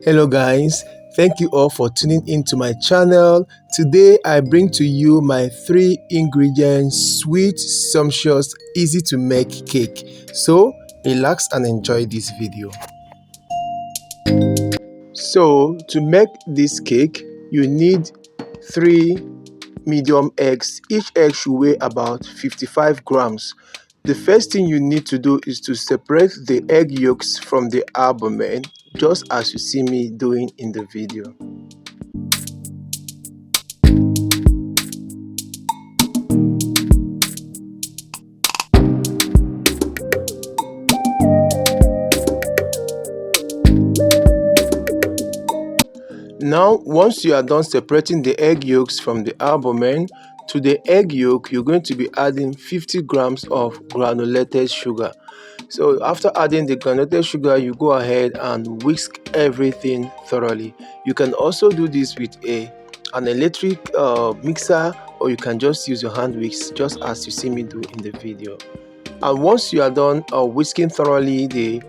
Hello guys, thank you all for tuning into my channel. Today I bring to you my 3 ingredients sweet, sumptuous, easy to make cake. So relax and enjoy this video. So to make this cake, you need 3 medium eggs. Each egg should weigh about 55 grams. The first thing you need to do is to separate the egg yolks from the albumen, just as you see me doing in the video. Now, once you are done separating the egg yolks from the albumen, to the egg yolk, you're going to be adding 50 grams of granulated sugar. So after adding the granulated sugar, you go ahead and whisk everything thoroughly. You can also do this with an electric mixer, or you can just use your hand whisk, just as you see me do in the video. And once you are done whisking thoroughly the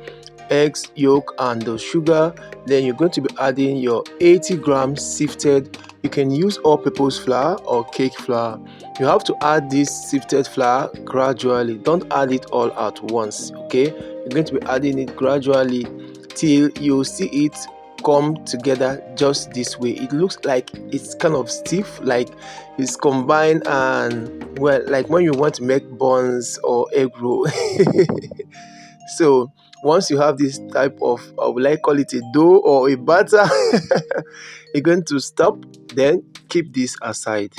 eggs yolk and the sugar, then you're going to be adding your 80 grams sifted, you can use all-purpose flour or cake flour. You have to add this sifted flour gradually, don't add it all at once. Okay, you're going to be adding it gradually till you see it come together just this way. It looks like it's kind of stiff, like it's combined, and well, like when you want to make buns or egg roll. So once you have this type of, will I call it a dough or a batter, you're going to stop, then keep this aside.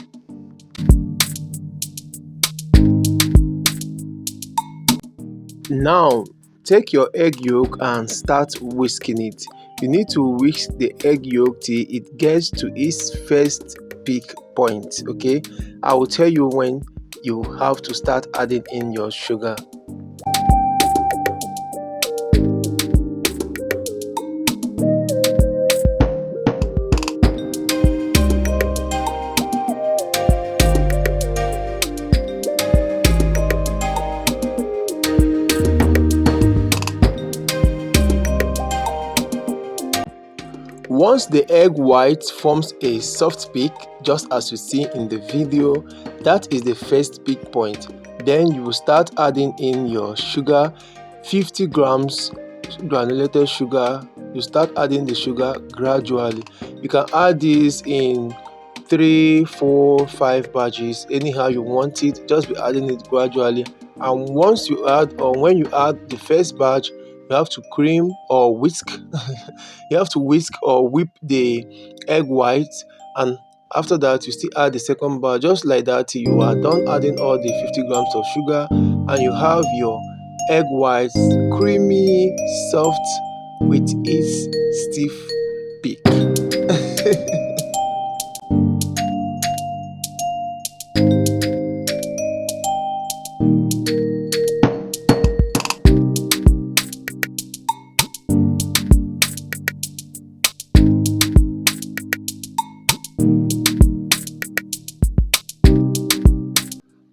Now take your egg yolk and start whisking it. You need to whisk the egg yolk till it gets to its first peak point. Okay, I will tell you when you have to start adding in your sugar. Once the egg white forms a soft peak, just as you see in the video, that is the first peak point. Then you will start adding in your sugar, 50 grams granulated sugar. You start adding the sugar gradually. You can add this in 3, 4, 5 batches, anyhow you want it. Just be adding it gradually. And once you add, or when you add the first batch, you have to cream or whisk. You have to whisk or whip the egg white, and after that you still add the second batch, just like that till you are done adding all the 50 grams of sugar, and you have your egg whites creamy, soft, with its stiff peak.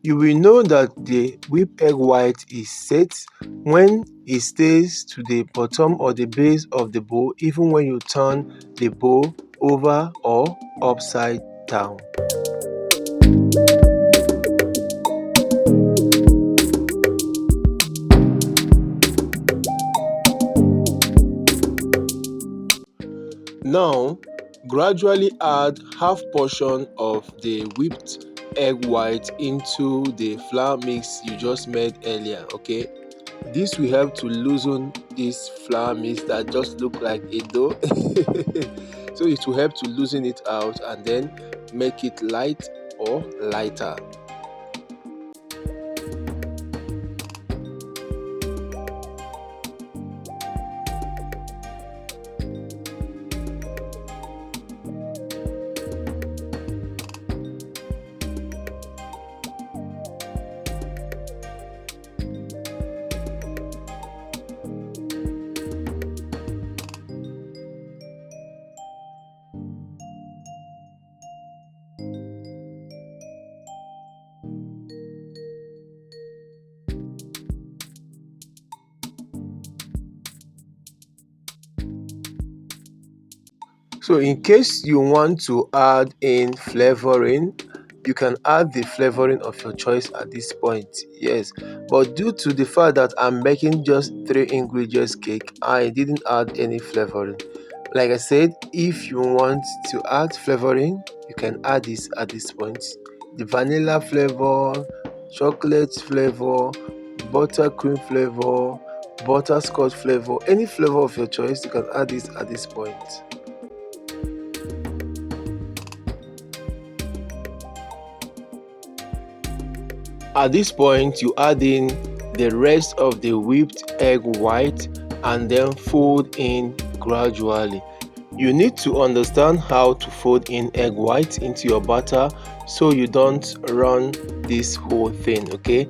You will know that the whipped egg white is set when it stays to the bottom or the base of the bowl, even when you turn the bowl over or upside down. Now, gradually add half portion of the whipped egg white into the flour mix you just made earlier. Okay, this will help to loosen this flour mix that just look like a dough. So it will help to loosen it out and then make it light or lighter. So in case you want to add in flavoring, you can add the flavoring of your choice at this point. Yes, but due to the fact that I'm making just 3 ingredients cake, I didn't add any flavoring. Like I said, if you want to add flavoring, you can add this at this point. The vanilla flavor, chocolate flavor, buttercream flavor, butterscotch flavor, any flavor of your choice, you can add this at this point. At this point, you add in the rest of the whipped egg white and then fold in gradually. You need to understand how to fold in egg white into your batter so you don't run this whole thing, okay?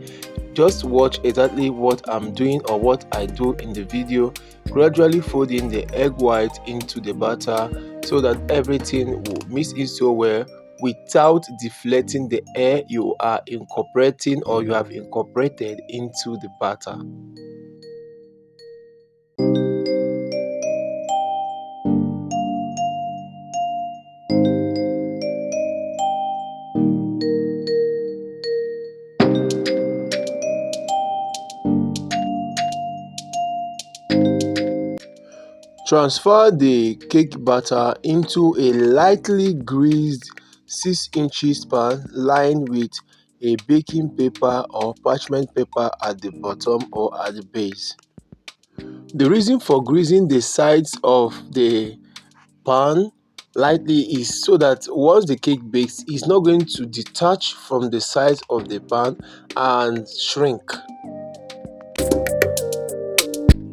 Just watch exactly what I'm doing or what I do in the video. Gradually fold in the egg white into the batter so that everything will mix in so well without deflating the air you are incorporating or you have incorporated into the batter. Transfer the cake batter into a lightly greased 6 inches pan lined with a baking paper or parchment paper at the bottom or at the base. The reason for greasing the sides of the pan lightly is so that once the cake bakes, it's not going to detach from the sides of the pan and shrink.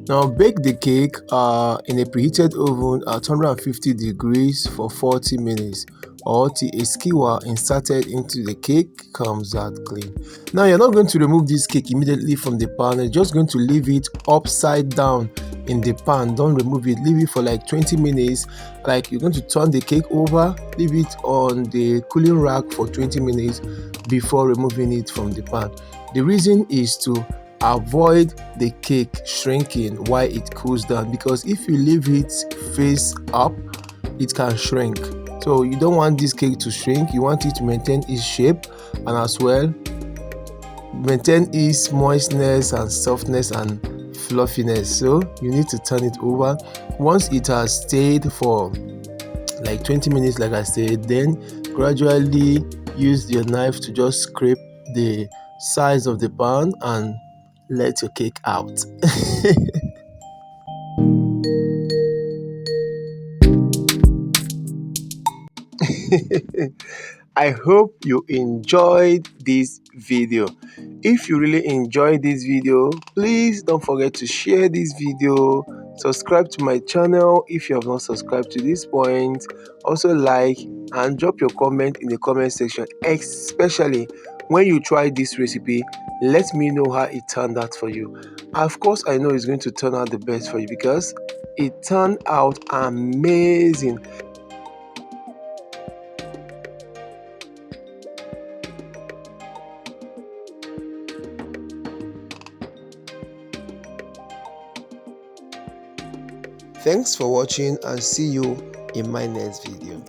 Now bake the cake in a preheated oven at 150 degrees for 40 minutes or till a skewer inserted into the cake comes out clean. Now you're not going to remove this cake immediately from the pan, you're just going to leave it upside down in the pan. Don't remove it, leave it for like 20 minutes. Like you're going to turn the cake over, leave it on the cooling rack for 20 minutes before removing it from the pan. The reason is to avoid the cake shrinking while it cools down, because if you leave it face up it can shrink. So you don't want this cake to shrink, you want it to maintain its shape and as well maintain its moistness and softness and fluffiness. So you need to turn it over. Once it has stayed for like 20 minutes like I said, then gradually use your knife to just scrape the sides of the pan and let your cake out. I hope you enjoyed this video. If you really enjoyed this video, please don't forget to share this video, subscribe to my channel if you have not subscribed to this point, also like and drop your comment in the comment section, especially when you try this recipe. Let me know how it turned out for you. Of course, I know it's going to turn out the best for you because it turned out amazing. Thanks for watching and see you in my next video.